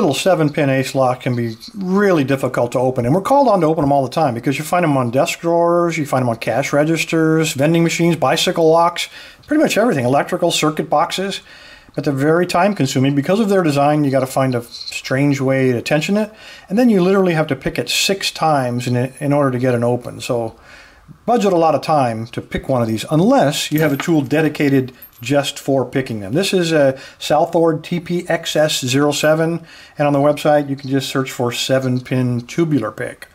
little 7-pin ace lock can be really difficult to open, and we're called on to open them all the time because you find them on desk drawers, you find them on cash registers, vending machines, bicycle locks, pretty much everything, electrical circuit boxes. But they're very time consuming. Because of their design, you got to find a strange way to tension it, and then you literally have to pick it 6 times in order to get it open. So budget a lot of time to pick one of these unless you have a tool dedicated just for picking them. This is a SouthOrd TPXS-07, and on the website you can just search for 7-pin tubular pick.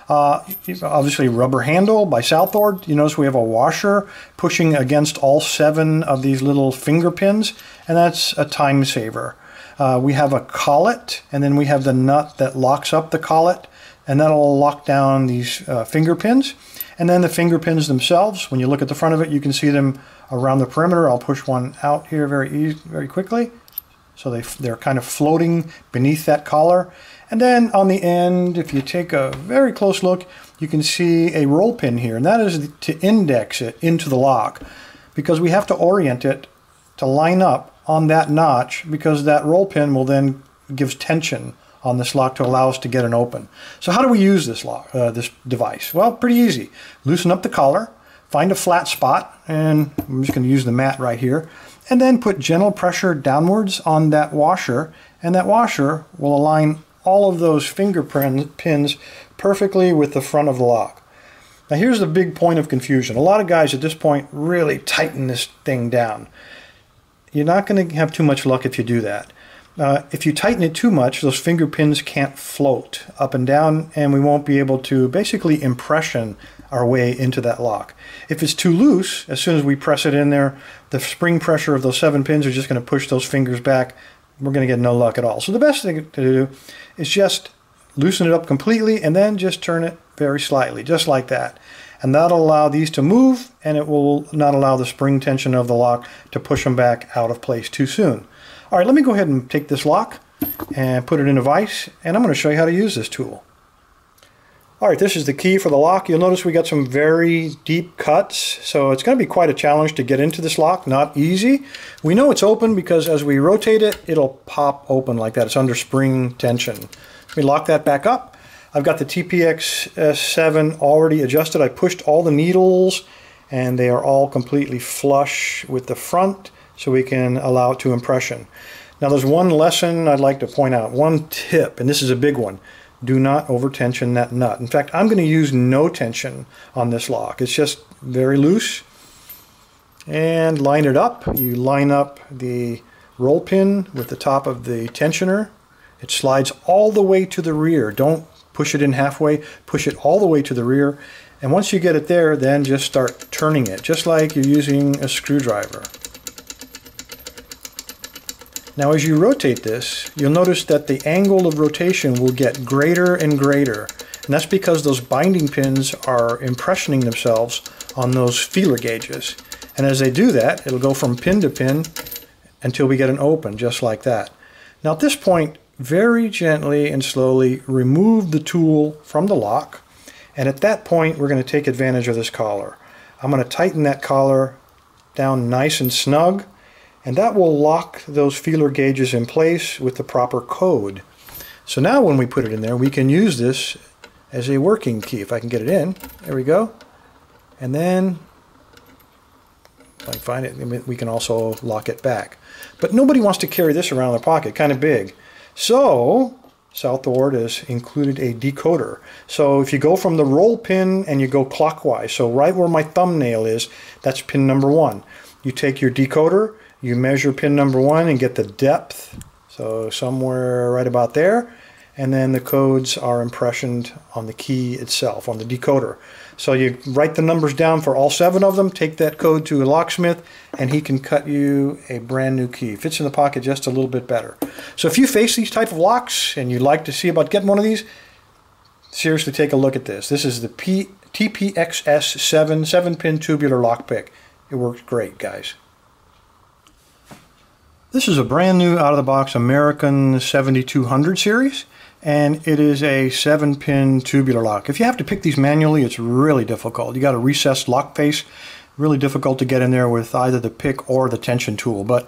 Obviously rubber handle by SouthOrd. You notice we have a washer pushing against all 7 of these little finger pins, and that's a time saver. We have a collet, and then we have the nut that locks up the collet, and that'll lock down these finger pins. And then the finger pins themselves, when you look at the front of it, you can see them around the perimeter. I'll push one out here very quickly. So they're kind of floating beneath that collar. And then on the end, if you take a very close look, you can see a roll pin here. And that is to index it into the lock, because we have to orient it to line up on that notch, because that roll pin will then give tension on this lock to allow us to get it open. So how do we use this lock, this device? Well, pretty easy. Loosen up the collar, find a flat spot, and I'm just going to use the mat right here, and then put gentle pressure downwards on that washer, and that washer will align all of those finger pins perfectly with the front of the lock. Now here's the big point of confusion. A lot of guys at this point really tighten this thing down. You're not going to have too much luck if you do that. If you tighten it too much, those finger pins can't float up and down, and we won't be able to basically impression our way into that lock. If it's too loose, as soon as we press it in there, the spring pressure of those 7 pins are just going to push those fingers back. We're going to get no luck at all. So the best thing to do is just loosen it up completely and then just turn it very slightly, just like that. And that'll allow these to move, and it will not allow the spring tension of the lock to push them back out of place too soon. All right, let me go ahead and take this lock and put it in a vise, and I'm going to show you how to use this tool. All right, this is the key for the lock. You'll notice we got some very deep cuts, so it's going to be quite a challenge to get into this lock. Not easy. We know it's open because as we rotate it, it'll pop open like that. It's under spring tension. Let me lock that back up. I've got the TPXS-07 already adjusted. I pushed all the needles, and they are all completely flush with the front, so we can allow it to impression. Now there's one lesson I'd like to point out, one tip, and this is a big one. Do not over tension that nut. In fact, I'm going to use no tension on this lock. It's just very loose. And line it up. You line up the roll pin with the top of the tensioner. It slides all the way to the rear. Don't push it in halfway. Push it all the way to the rear. And once you get it there, then just start turning it, just like you're using a screwdriver. Now as you rotate this, you'll notice that the angle of rotation will get greater and greater. And that's because those binding pins are impressioning themselves on those feeler gauges. And as they do that, it'll go from pin to pin until we get an open, just like that. Now at this point, very gently and slowly remove the tool from the lock. And at that point, we're going to take advantage of this collar. I'm going to tighten that collar down nice and snug, and that will lock those feeler gauges in place with the proper code. So now when we put it in there, we can use this as a working key. If I can get it in, there we go. And then, if I can find it, we can also lock it back. But nobody wants to carry this around in their pocket, kind of big. So SouthOrd has included a decoder. So if you go from the roll pin and you go clockwise, so right where my thumbnail is, that's pin number 1. You take your decoder, you measure pin number 1 and get the depth, so somewhere right about there, and then the codes are impressioned on the key itself, on the decoder. So you write the numbers down for all 7 of them, take that code to a locksmith, and he can cut you a brand new key. Fits in the pocket just a little bit better. So if you face these type of locks and you'd like to see about getting one of these, seriously take a look at this. This is the TPXS-07 7-pin tubular lockpick. It works great, guys. This is a brand new out-of-the-box American 7200 series, and it is a 7-pin tubular lock. If you have to pick these manually, it's really difficult. You got a recessed lock face, really difficult to get in there with either the pick or the tension tool. But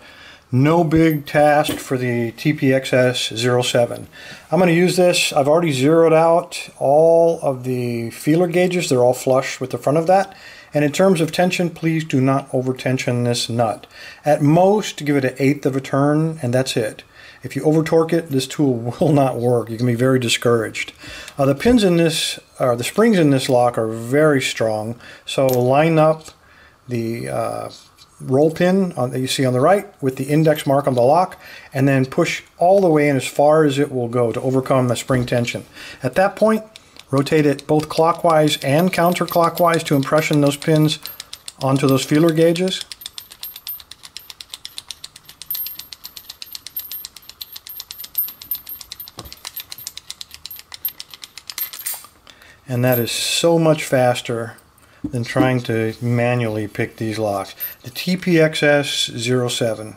No big task for the TPXS-07. I'm going to use this. I've already zeroed out all of the feeler gauges. They're all flush with the front of that. And in terms of tension, please do not over tension this nut. At most, give it an 1/8 of a turn, and that's it. If you over torque it, this tool will not work. You can be very discouraged. The pins in this, or the springs in this lock, are very strong. So line up the roll pin that you see on the right with the index mark on the lock, and then push all the way in as far as it will go to overcome the spring tension. At that point, rotate it both clockwise and counterclockwise to impression those pins onto those feeler gauges. And that is so much faster than trying to manually pick these locks. The TPXS-07.